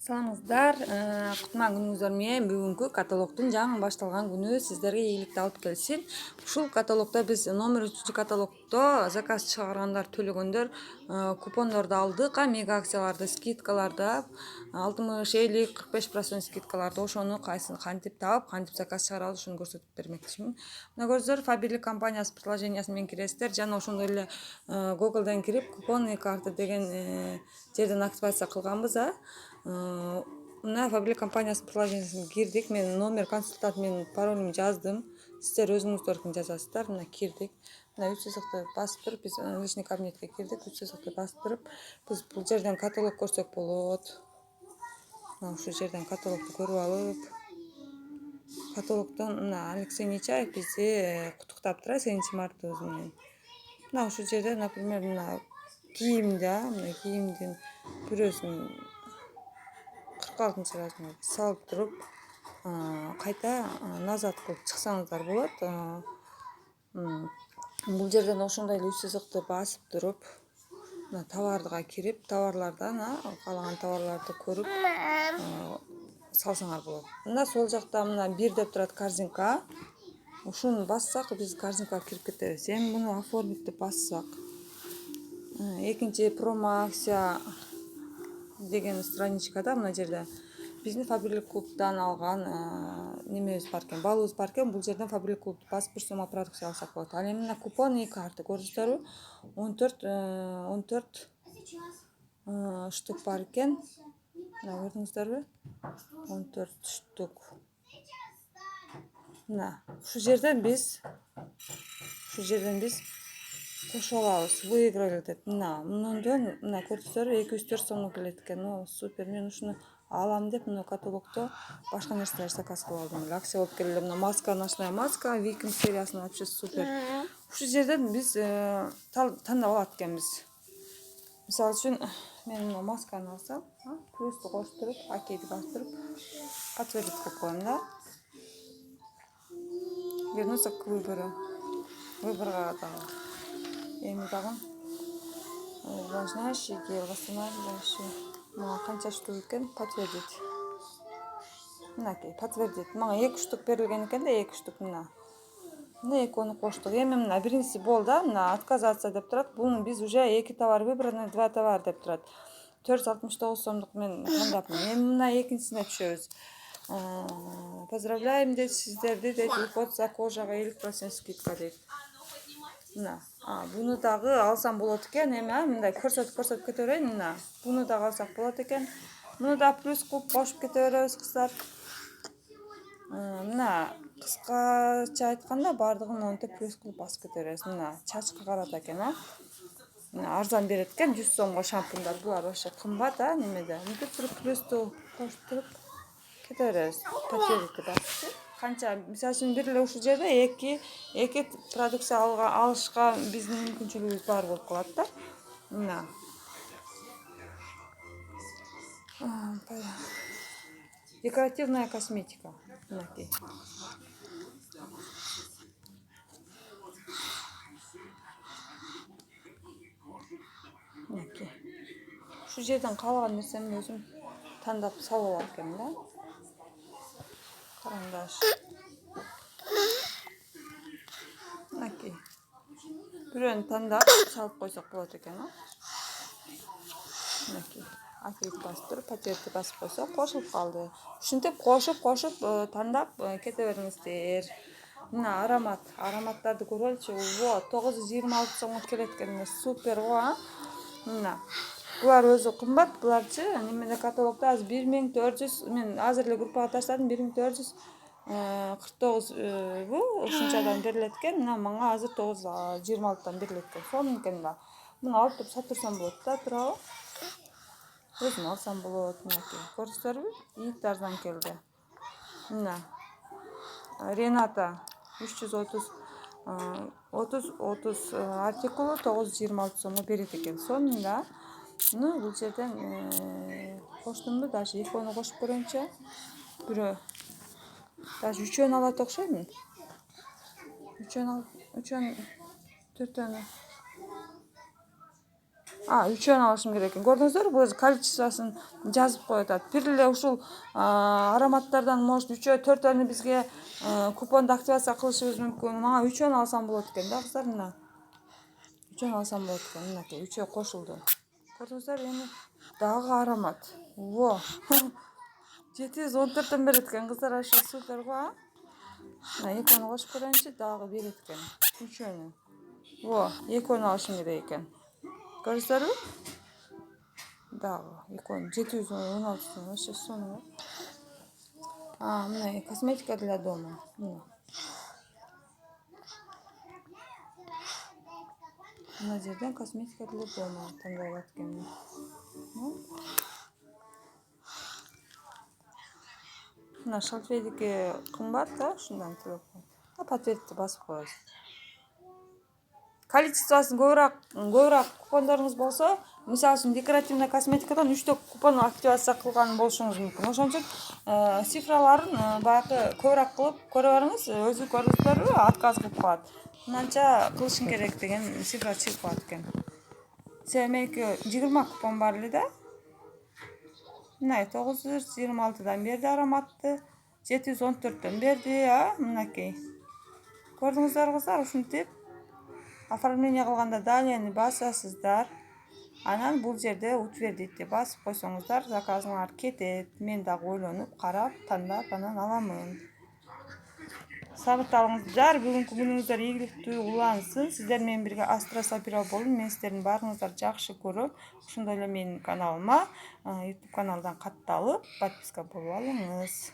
Саламатсыздар, кутман күнүңүздөр менен бүгүнкү каталогдун жаңы башталган күнү сиздерге ийгиликти алып келсин. Ушул каталогдо биз номер 3-каталогдо заказ чыгаргандар, төлөгөндөр купондорду алдык, мега акцияларды, скидкаларды, 60, 50, 45% скидкаларды, ошону кайсын кантип таап, кантип заказ чыгарабыз, ошону көрсөтүп бермекчимин. Мына көрдүңүздөр, Фаберлик компаниясы приложениясы менен киресиздер жана ошондой эле Google'дан кирип купонный карта деген жерден активация кылганбыз. Мына Фаберлик компаниясынын приложениясына кирдик. Мен номер консультант менин паролюмду жаздым. Сиздер өзүңүздөрдүн жазасыздар. Мына кирдик. Мына 3 сызыкты басып туруп биз личный кабинетке кирдик. 3 сызыкты басып туруп биз бул жерден каталог көрсөк болот. Мына ушул жерден каталогду көрүп алып, каталогдон мына Алексей Нечаев бизди куттуктап турат 7-мартыбыз менен. Мына ушул жерде, например, мына кийимди, мына кийимдин бирөөсүн 46 размер салып туруп, кайта назад кылып чыксаңыздар болот. Бул жерден ошондой эле 3 сызыкты басып туруп, мына товарга кирип, товарлардан каалаган товарларды көрүп салсаңар болот. Мына сол жакта мына 1 деп турат корзинка. Ушуну бассак биз корзинкага кирип кетебиз. Эми муну оформить деп бассак, экинчи промо-акция деген страничкада мына жерде биздин Фаберлик клубдан алган немебиз бар экен, балыбыз бар экен. Бул жерден Фаберлик клубду басып 1 сомго продукция алсак болот. Ал эми мына купон и карта көрдүңүздөрбү? 14 штук бар экен. Мына көрдүңүздөрбү? 14 штук. Мына ушул жерден биз кошо алабыз. Выиграли деп. Мындан мына көрдүңүздөрбү? 204 сомго келет экен. Супер. Мен ушуну алам деп мына каталогдо башка нерселер заказ кылып алдым. Акция болуп келе. Мына маска, ночная маска, Викинг сериясынын вообще супер. Ушул жерден биз тандап алат экенбиз. Мисалы үчүн мен мына масканы алсам, плюсту кошуп туруп, окейди басып туруп, подтвердить кылып коем да. Вернуться к выбору. Выборга дагы. Эми дагы увлажняющий гель, восстанавливающий. Мага канча штук экен? Подтвердить. Мынакей, подтвердить. Мага 2 штук берилген экен да, 2 штук мына. Мына экөөнү коштук. Эми мына биринчиси болду да, мына отказаться деп турат. Бул биз уже 2 товар выбраны, 2 товар деп турат. 469 сомдук мен тандапмын. Эми мына экинчисине түшөбүз. Поздравляем дейт сиздерди дейт. Уход за кожага 50% скидка дейт. Мына, буну дагы алсам болот экен. Эми мындай көрсөтүп кете берейин. Мына, буну дагы алсак болот экен. Муну да плюс кылып кошуп кете беребиз, кыздар. Мына кыскача айтканда бардыгын монтип плюс кылып басып кете беребиз. Мына чачка карата экен, Мына арзан берет экен, 100 сомго шампуньдар. Булар вообще кымбат, немеде. Мынтип туруп плюсту кошуп туруп кете беребиз. Подтвердить басып. Канча, мисалы үчүн бир эле ушул жерде эки продукция алышка биздин мүмкүнчүлүгүбүз бар болуп калат да. Мына. Декоративная косметика. Мынакей. Мынакей. Ушул жерден каалаган нерсемди өзүм тандап салып алат экенмин да. Карандаш. Мынакей. Бирөөнү тандап салып койсок болот экен, Мынакей. Окейди басып туруп, пакетти басып койсок кошулуп калды. Ушинтип кошуп тандап кете бериңиздер. Мына ароматтарды көрөлүчү. Вот, 926 сомго келет экен. Супер го, Мына. Булар өзү кымбат, буларчы немеде каталогдо азыр 1400, мен азыр эле группага таштадым, 1449 ушунчадан берилет экен. Мына мага азыр 926 берилет экен. Сонун экен да. Муну алып туруп сатып турсам болот да, туурабы? Өзүм алсам болот. Мынакей. Көрдүңүздөрбү? Ийит арзан келди. Мына. Рената 330 артикулу 926 сомго берет экен. Сонун да. Бул жерден коштумбу? Даже экөөнү кошуп көрөйүнчү. Бирөө. Даже үчөөнү алат окшоймун. Үчөөнү, төртөөнү. 3-өн алышым керек экен. Көрдүңүздөрбү? Бул количествосын жазып коюп атат. Бир эле ушул ароматтардан может 3-4 бизге купонду активация кылышыбыз мүмкүн. Мага 3-өн алсам болот экен да кыздар, мына. 3-өн алсам болот экен. Мынакей 3 кошулду. Көрдүңүздөрбү? Эми дагы аромат. Во. 714 берет экен кыздар, вообще супер го, а? Мына экөөнү кошуп көрөйүнчү, дагы берет экен. 3-өнү. Во, 2-өнү алышым керек экен. Көрдүңүздөрбү? Дагы 2-өнү 716 вообще сонун. Мына косметика для дома. Мына жерден косметика для дома тандап алат экенмин. Мына шалфейдики кымбат да, ушундан телефон. Подтвердите басып коебуз. Количествосын көбүрөөк купондоруңуз болсо, мисалы үчүн декоративный косметикадан 3 купон активация кылган болушуңуз мүмкүн. Ошон үчүн цифраларын баягы көбүрөөк кылып көрө бериңиз, өзү көрдүңүздөрбү, отказ кылып коет. Мынанча кылышың керек деген цифра чыгып калат экен. Себеби меники 20 купон бар эле да. Мына 926дан берди ароматты, 714төн берди, мынакей. Көрдүңүздөрбү кыздар, ушинтип оформление кылганда далияны басасыздар. Анан бул жерде утвердите басып койсоңуздар, заказыңар кетет. Мен дагы ойлонуп, карап, тандап анан аламын. Сабытталыңыздар, бүгүнкү күнүңүздөр ийгиликтүү улансын. Сиздер менен бирге Астра Сапира болдум. Мен сиздердин баарыңыздарды жакшы көрөм. Ошондой эле менин каналыма YouTube каналдан катталып, подписка болуп алыңыз.